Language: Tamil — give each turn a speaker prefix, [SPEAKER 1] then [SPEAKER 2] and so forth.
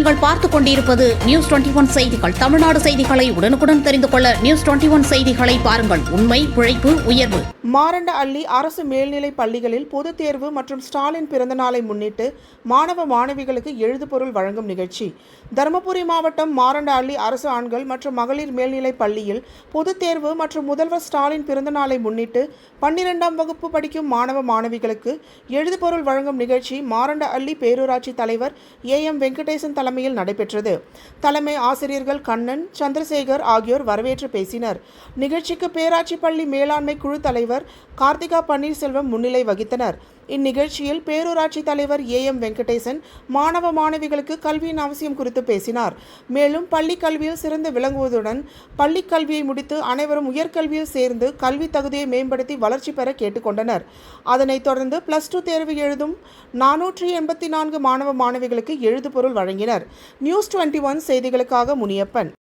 [SPEAKER 1] நீங்கள் பார்த்துக் கொண்டிருப்பது நியூஸ் 21 செய்திகள். தமிழ்நாடு செய்திகளை உடனுக்குடன் தெரிந்து கொள்ள நியூஸ் 21 செய்திகளை பாருங்கள். உண்மை, உழைப்பு, உயர்வு.
[SPEAKER 2] மாரண்டஅள்ளி அரசு மேல்நிலைப் பள்ளிகளில் பொதுத் தேர்வு மற்றும் ஸ்டாலின் பிறந்தநாளை முன்னிட்டு மாணவ மாணவிகளுக்கு எழுதுபொருள் வழங்கும் நிகழ்ச்சி. தருமபுரி மாவட்டம் மாரண்டஅள்ளி அரசு ஆண்கள் மற்றும் மகளிர் மேல்நிலைப் பள்ளியில் பொதுத் தேர்வு மற்றும் முதல்வர் ஸ்டாலின் பிறந்தநாளை முன்னிட்டு 12ஆம் வகுப்பு படிக்கும் மாணவ மாணவிகளுக்கு எழுதுபொருள் வழங்கும் நிகழ்ச்சி மாரண்டஅள்ளி பேரூராட்சி தலைவர் AM வெங்கடேசன் தலைமையில் நடைபெற்றது. தலைமை ஆசிரியர்கள் கண்ணன், சந்திரசேகர் ஆகியோர் வரவேற்று பேசினர். நிகழ்ச்சிக்கு பேராட்சி பள்ளி மேலாண்மை குழு தலைவர் கார்த்திகா பன்னீர்செல்வம் முன்னிலை வகித்தனர். இந்நிகழ்ச்சியில் பேரூராட்சி தலைவர் AM வெங்கடேசன் மாணவ மாணவிகளுக்கு கல்வியின் அவசியம் குறித்து பேசினார். மேலும் பள்ளி கல்வியில் சிறந்து விளங்குவதுடன் பள்ளி கல்வியை முடித்து அனைவரும் உயர்கல்வியில் சேர்ந்து கல்வி தகுதியை மேம்படுத்தி வளர்ச்சி பெற கேட்டுக்கொண்டனர். அதனைத் தொடர்ந்து +2 தேர்வு எழுதும் 484 மாணவ மாணவிகளுக்கு எழுதுபொருள் வழங்கினர். நியூஸ் 21 செய்திகளுக்காக முனியப்பன்.